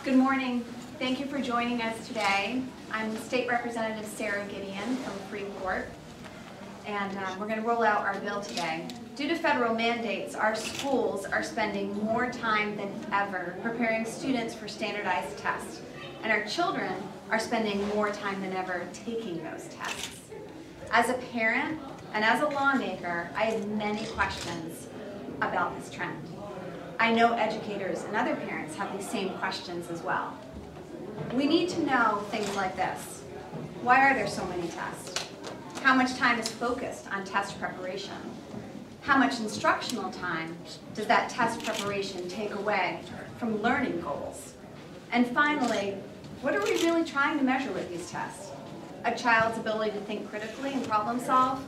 Good morning. Thank you for joining us today. I'm State Representative Sara Gideon from Freeport, and we're going to roll out our bill today. Due to federal mandates, our schools are spending more time than ever preparing students for standardized tests, and our children are spending more time than ever taking those tests. As a parent and as a lawmaker, I have many questions about this trend. I know educators and other parents have these same questions as well. We need to know things like this. Why are there so many tests? How much time is focused on test preparation? How much instructional time does that test preparation take away from learning goals? And finally, what are we really trying to measure with these tests? A child's ability to think critically and problem solve?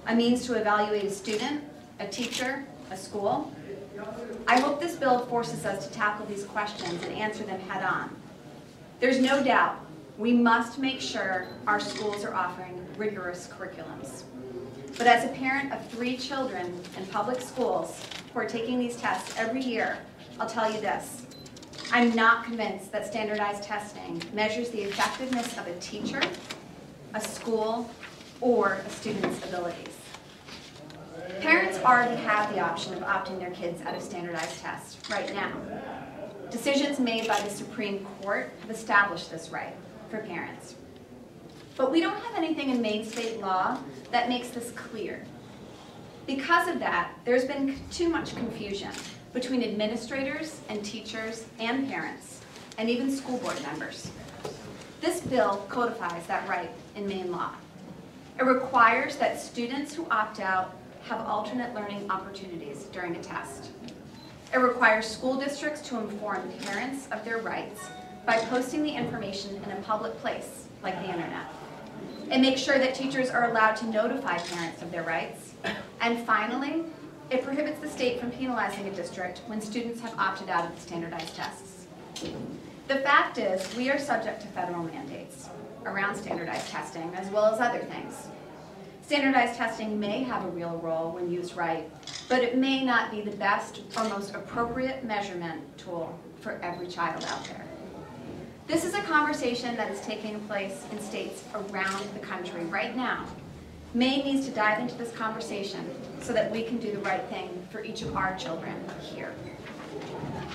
A means to evaluate a student, a teacher, a school? I hope this bill forces us to tackle these questions and answer them head on. There's no doubt we must make sure our schools are offering rigorous curriculums. But as a parent of 3 children in public schools who are taking these tests every year, I'll tell you this. I'm not convinced that standardized testing measures the effectiveness of a teacher, a school, or a student's abilities. Parents already have the option of opting their kids out of standardized tests right now. Decisions made by the Supreme Court have established this right for parents. But we don't have anything in Maine state law that makes this clear. Because of that, there's been too much confusion between administrators and teachers and parents, and even school board members. This bill codifies that right in Maine law. It requires that students who opt out have alternate learning opportunities during a test. It requires school districts to inform parents of their rights by posting the information in a public place, like the internet. It makes sure that teachers are allowed to notify parents of their rights. And finally, it prohibits the state from penalizing a district when students have opted out of the standardized tests. The fact is, we are subject to federal mandates around standardized testing, as well as other things. Standardized testing may have a real role when used right, but it may not be the best or most appropriate measurement tool for every child out there. This is a conversation that is taking place in states around the country right now. Maine needs to dive into this conversation so that we can do the right thing for each of our children here.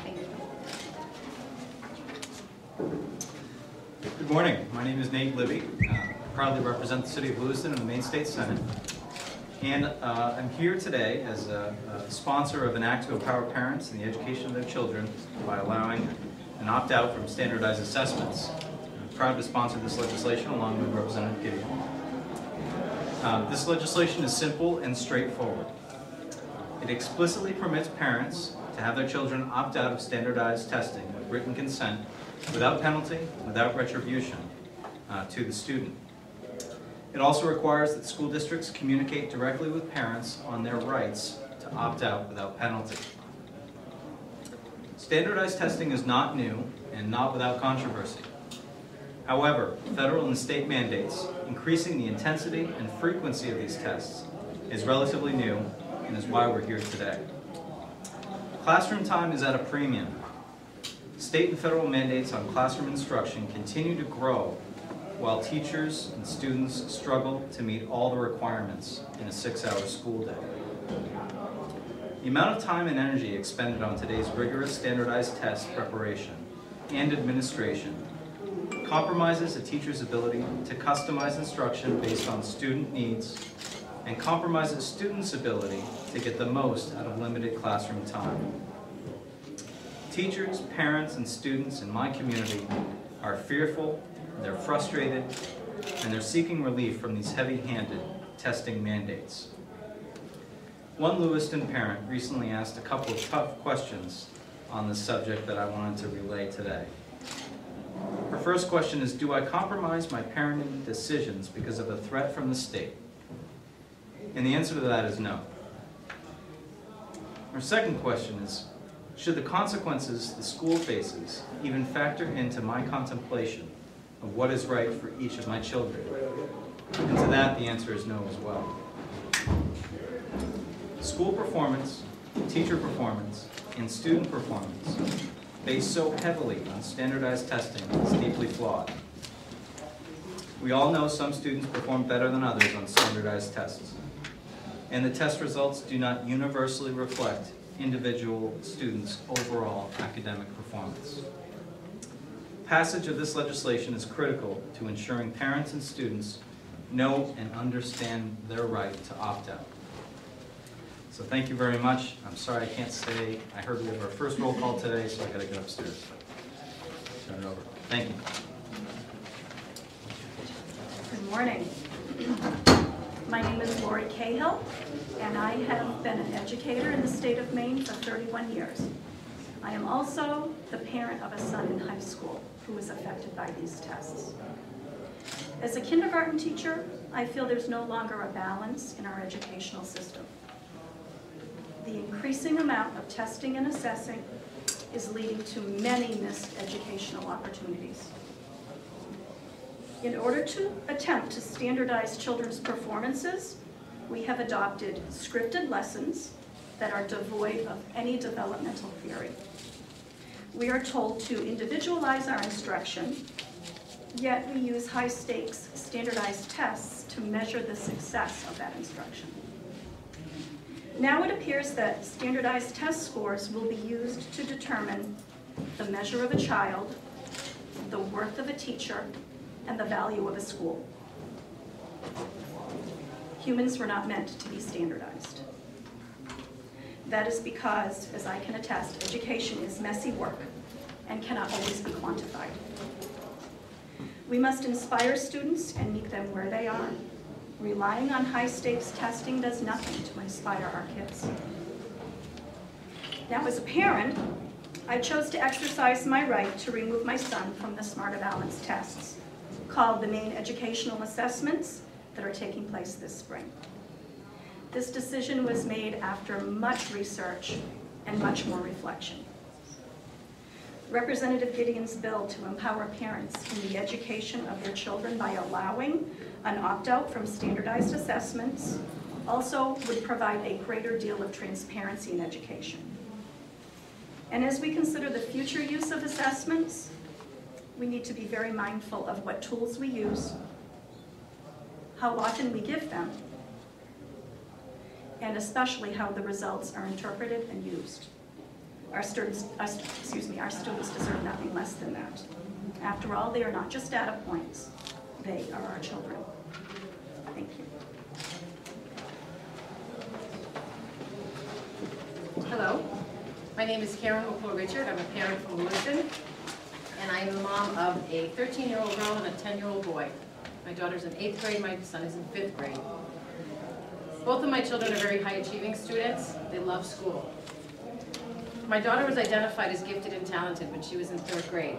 Thank you. Good morning. My name is Libby. I proudly represent the City of Lewiston in the Maine State Senate. And I'm here today as a sponsor of an act to empower parents in the education of their children by allowing an opt-out from standardized assessments. I'm proud to sponsor this legislation along with Representative Gideon. This legislation is simple and straightforward. It explicitly permits parents to have their children opt out of standardized testing with written consent without penalty, without retribution to the student. It also requires that school districts communicate directly with parents on their rights to opt out without penalty. Standardized testing is not new and not without controversy. However, federal and state mandates increasing the intensity and frequency of these tests is relatively new and is why we're here today. Classroom time is at a premium. State and federal mandates on classroom instruction continue to grow while teachers and students struggle to meet all the requirements in a 6-hour school day. The amount of time and energy expended on today's rigorous standardized test preparation and administration compromises a teacher's ability to customize instruction based on student needs and compromises students' ability to get the most out of limited classroom time. Teachers, parents, and students in my community are fearful, they're frustrated, and they're seeking relief from these heavy-handed testing mandates. One Lewiston parent recently asked a couple of tough questions on this subject that I wanted to relay today. Her first question is, do I compromise my parenting decisions because of a threat from the state? And the answer to that is no. Her second question is, should the consequences the school faces even factor into my contemplation of what is right for each of my children? And to that, the answer is no as well. School performance, teacher performance, and student performance based so heavily on standardized testing is deeply flawed. We all know some students perform better than others on standardized tests, and the test results do not universally reflect individual students' overall academic performance. Passage of this legislation is critical to ensuring parents and students know and understand their right to opt out. So thank you very much. I'm sorry I can't stay. I heard we have our first roll call today, so I gotta get upstairs. Turn it over. Thank you. Good morning. My name is Lori Cahill, and I have been an educator in the state of Maine for 31 years. I am also the parent of a son in high school who was affected by these tests. As a kindergarten teacher, I feel there's no longer a balance in our educational system. The increasing amount of testing and assessing is leading to many missed educational opportunities. In order to attempt to standardize children's performances, we have adopted scripted lessons that are devoid of any developmental theory. We are told to individualize our instruction, yet we use high-stakes standardized tests to measure the success of that instruction. Now it appears that standardized test scores will be used to determine the measure of a child, the worth of a teacher, and the value of a school. Humans were not meant to be standardized. That is because, as I can attest, education is messy work and cannot always be quantified. We must inspire students and meet them where they are. Relying on high-stakes testing does nothing to inspire our kids. Now, as a parent, I chose to exercise my right to remove my son from the Smarter Balance tests, called the Maine Educational Assessments, that are taking place this spring. This decision was made after much research and much more reflection. Representative Gideon's bill to empower parents in the education of their children by allowing an opt-out from standardized assessments also would provide a greater deal of transparency in education. And as we consider the future use of assessments, we need to be very mindful of what tools we use, how often we give them, and especially how the results are interpreted and used. Our students deserve nothing less than that. After all, they are not just data points, they are our children. Thank you. Hello, my name is Karen McClure-Richard. I'm a parent from Lewiston, and I am the mom of a 13-year-old girl and a 10-year-old boy. My daughter's in 8th grade, my son is in 5th grade. Both of my children are very high-achieving students. They love school. My daughter was identified as gifted and talented when she was in 3rd grade.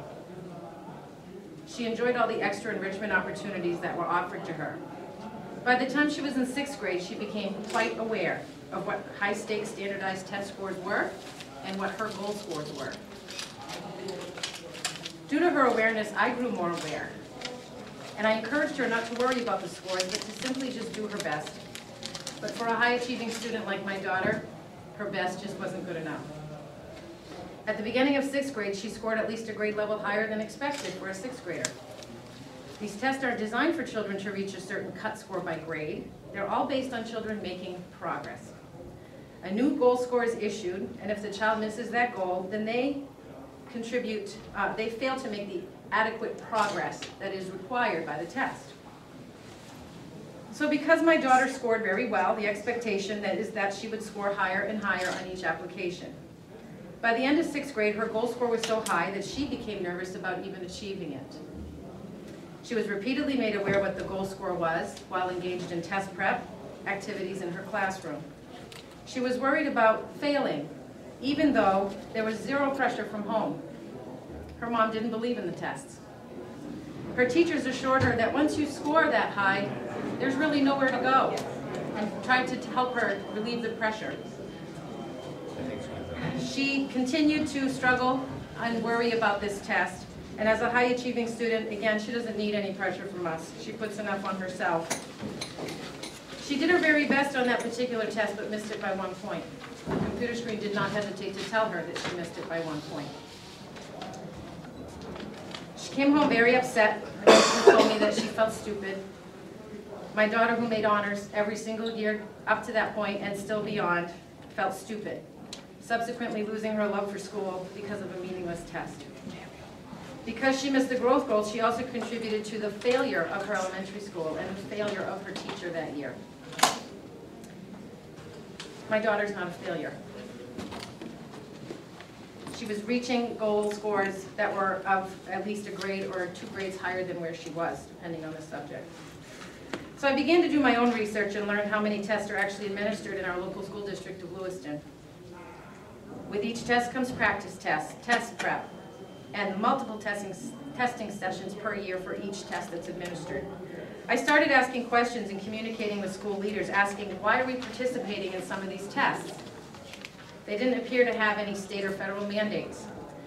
She enjoyed all the extra enrichment opportunities that were offered to her. By the time she was in 6th grade, she became quite aware of what high-stakes standardized test scores were and what her goal scores were. Due to her awareness, I grew more aware. And I encouraged her not to worry about the scores, but to simply just do her best. But for a high-achieving student like my daughter, her best just wasn't good enough. At the beginning of 6th grade, she scored at least a grade level higher than expected for a 6th grader. These tests are designed for children to reach a certain cut score by grade. They're all based on children making progress. A new goal score is issued, and if the child misses that goal, then they fail to make the adequate progress that is required by the test. So because my daughter scored very well, the expectation is that she would score higher and higher on each application. By the end of 6th grade, her goal score was so high that she became nervous about even achieving it. She was repeatedly made aware what the goal score was while engaged in test prep activities in her classroom. She was worried about failing, even though there was zero pressure from home. Her mom didn't believe in the tests. Her teachers assured her that once you score that high, there's really nowhere to go, and tried to help her relieve the pressure. She continued to struggle and worry about this test, and as a high-achieving student, again, she doesn't need any pressure from us. She puts enough on herself. She did her very best on that particular test, but missed it by 1 point. The computer screen did not hesitate to tell her that she missed it by 1 point. came home very upset and told me that she felt stupid. My daughter, who made honors every single year up to that point and still beyond, felt stupid, subsequently losing her love for school because of a meaningless test. Because she missed the growth goals, she also contributed to the failure of her elementary school and the failure of her teacher that year. My daughter's not a failure. She was reaching goal scores that were of at least a grade or 2 grades higher than where she was, depending on the subject. So I began to do my own research and learn how many tests are actually administered in our local school district of Lewiston. With each test comes practice tests, test prep, and multiple testing sessions per year for each test that's administered. I started asking questions and communicating with school leaders, asking, why are we participating in some of these tests? They didn't appear to have any state or federal mandates.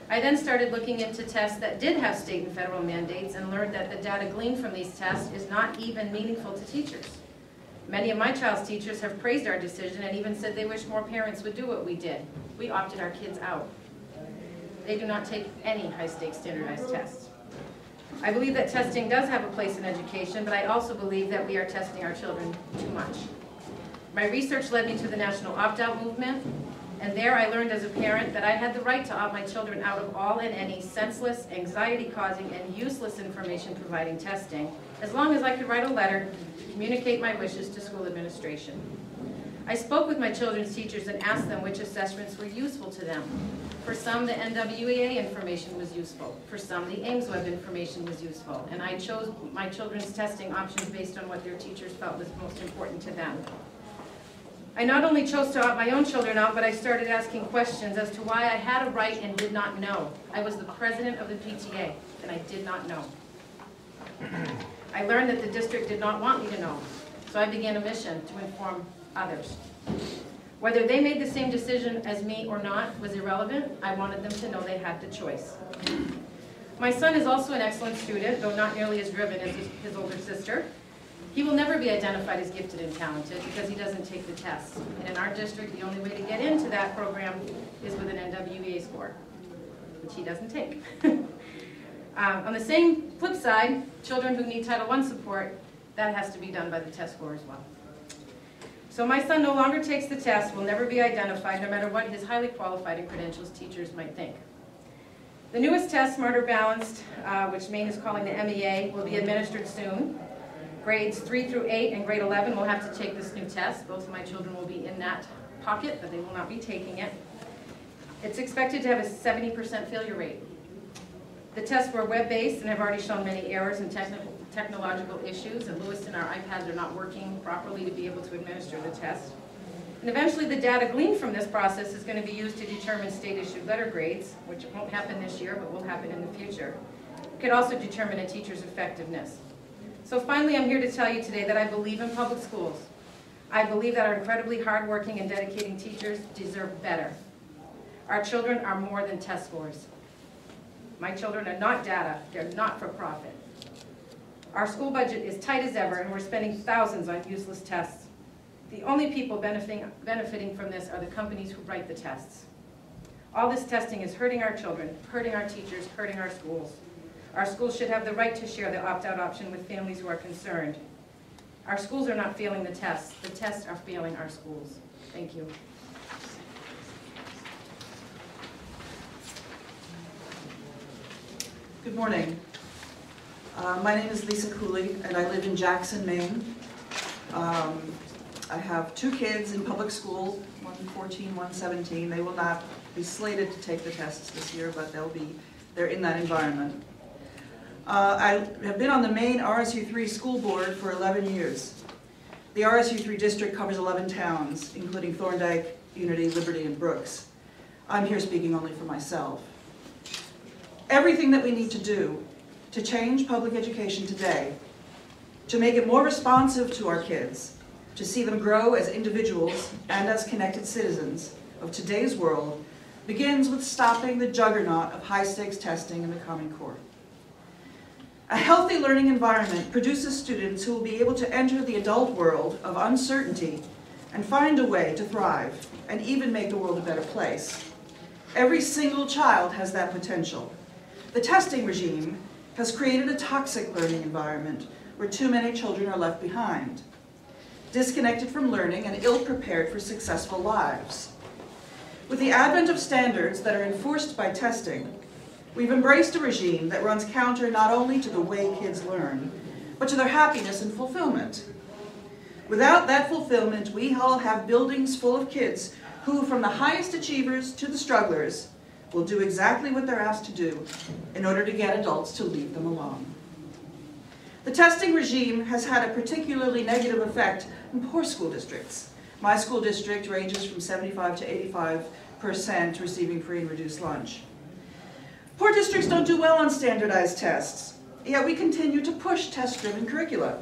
I then started looking into tests that did have state and federal mandates and learned that the data gleaned from these tests is not even meaningful to teachers. Many of my child's teachers have praised our decision and even said they wish more parents would do what we did. We opted our kids out. They do not take any high-stakes standardized tests. I believe that testing does have a place in education, but I also believe that we are testing our children too much. My research led me to the national opt-out movement, and there I learned as a parent that I had the right to opt my children out of all and any senseless, anxiety-causing, and useless information-providing testing, as long as I could write a letter to communicate my wishes to school administration. I spoke with my children's teachers and asked them which assessments were useful to them. For some, the NWEA information was useful. For some, the Ames Web information was useful. And I chose my children's testing options based on what their teachers felt was most important to them. I not only chose to opt my own children out, but I started asking questions as to why I had a right and did not know. I was the president of the PTA, and I did not know. I learned that the district did not want me to know, so I began a mission to inform others. Whether they made the same decision as me or not was irrelevant. I wanted them to know they had the choice. My son is also an excellent student, though not nearly as driven as his older sister. He will never be identified as gifted and talented because he doesn't take the tests. And in our district, the only way to get into that program is with an NWEA score, which he doesn't take. On the same flip side, children who need Title I support, that has to be done by the test score as well. So my son no longer takes the test, will never be identified, no matter what his highly qualified and credentials teachers might think. The newest test, Smarter Balanced, which Maine is calling the MEA, will be administered soon. Grades 3 through 8 and grade 11 will have to take this new test. Both of my children will be in that pocket, but they will not be taking it. It's expected to have a 70% failure rate. The tests were web-based and have already shown many errors and technological issues. In Lewiston, our iPads are not working properly to be able to administer the test. And eventually, the data gleaned from this process is going to be used to determine state-issued letter grades, which won't happen this year, but will happen in the future. It could also determine a teacher's effectiveness. So finally, I'm here to tell you today that I believe in public schools. I believe that our incredibly hardworking and dedicating teachers deserve better. Our children are more than test scores. My children are not data, they're not for profit. Our school budget is tight as ever, and we're spending thousands on useless tests. The only people benefiting from this are the companies who write the tests. All this testing is hurting our children, hurting our teachers, hurting our schools. Our schools should have the right to share the opt-out option with families who are concerned. Our schools are not failing the tests are failing our schools. Thank you. Good morning. My name is Lisa Cooley, and I live in Jackson, Maine. I have 2 kids in public school, one 14, one 17. They will not be slated to take the tests this year, but they're in that environment. I have been on the Maine RSU3 school board for 11 years. The RSU3 district covers 11 towns, including Thorndike, Unity, Liberty, and Brooks. I'm here speaking only for myself. Everything that we need to do to change public education today, to make it more responsive to our kids, to see them grow as individuals and as connected citizens of today's world, begins with stopping the juggernaut of high-stakes testing in the Common Core. A healthy learning environment produces students who will be able to enter the adult world of uncertainty and find a way to thrive and even make the world a better place. Every single child has that potential. The testing regime has created a toxic learning environment where too many children are left behind, disconnected from learning and ill-prepared for successful lives. With the advent of standards that are enforced by testing, we've embraced a regime that runs counter not only to the way kids learn, but to their happiness and fulfillment. Without that fulfillment, we all have buildings full of kids who, from the highest achievers to the strugglers, will do exactly what they're asked to do in order to get adults to leave them alone. The testing regime has had a particularly negative effect in poor school districts. My school district ranges from 75 to 85% receiving free and reduced lunch. Poor districts don't do well on standardized tests, yet we continue to push test-driven curricula.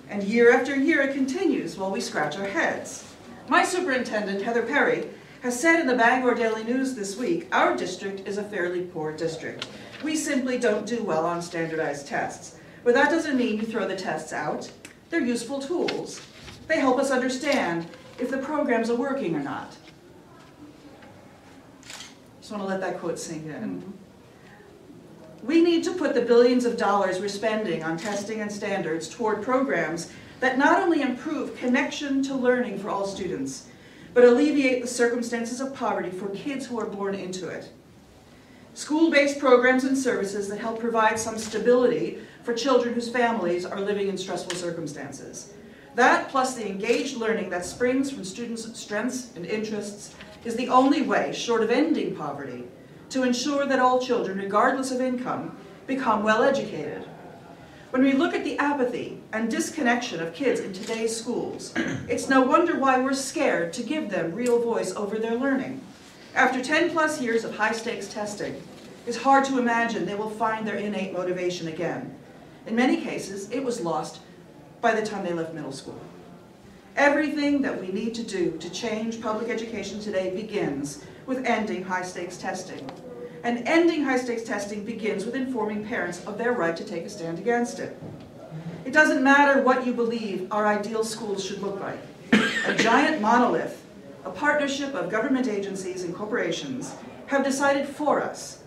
And year after year it continues while we scratch our heads. My superintendent, Heather Perry, has said in the Bangor Daily News this week, our district is a fairly poor district. We simply don't do well on standardized tests. But that doesn't mean you throw the tests out. They're useful tools. They help us understand if the programs are working or not. Just want to let that quote sink in. We need to put the billions of dollars we're spending on testing and standards toward programs that not only improve connection to learning for all students, but alleviate the circumstances of poverty for kids who are born into it. School-based programs and services that help provide some stability for children whose families are living in stressful circumstances. That, plus the engaged learning that springs from students' strengths and interests, is the only way, short of ending poverty, to ensure that all children, regardless of income, become well educated. When we look at the apathy and disconnection of kids in today's schools, it's no wonder why we're scared to give them real voice over their learning. After 10+ years of high-stakes testing, it's hard to imagine they will find their innate motivation again. In many cases, it was lost by the time they left middle school. Everything that we need to do to change public education today begins with ending high-stakes testing. And ending high-stakes testing begins with informing parents of their right to take a stand against it. It doesn't matter what you believe our ideal schools should look like. A giant monolith, a partnership of government agencies and corporations, have decided for us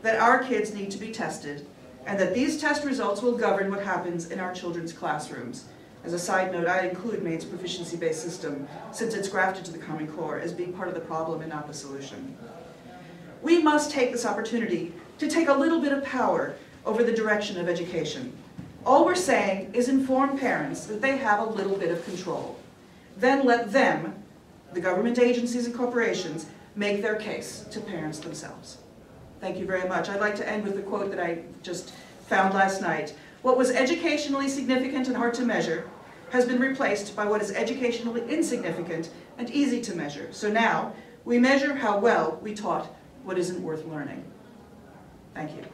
that our kids need to be tested and that these test results will govern what happens in our children's classrooms. As a side note, I include Maine's proficiency-based system, since it's grafted to the Common Core, as being part of the problem and not the solution. We must take this opportunity to take a little bit of power over the direction of education. All we're saying is inform parents that they have a little bit of control. Then let them, the government agencies and corporations, make their case to parents themselves. Thank you very much. I'd like to end with the quote that I just found last night. What was educationally significant and hard to measure has been replaced by what is educationally insignificant and easy to measure. So now, we measure how well we taught what isn't worth learning. Thank you.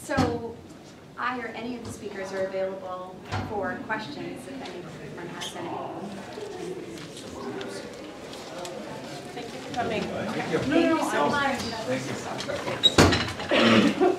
So I or any of the speakers are available for questions if anyone has any. Thank you for coming. Thank you so much. Thank you.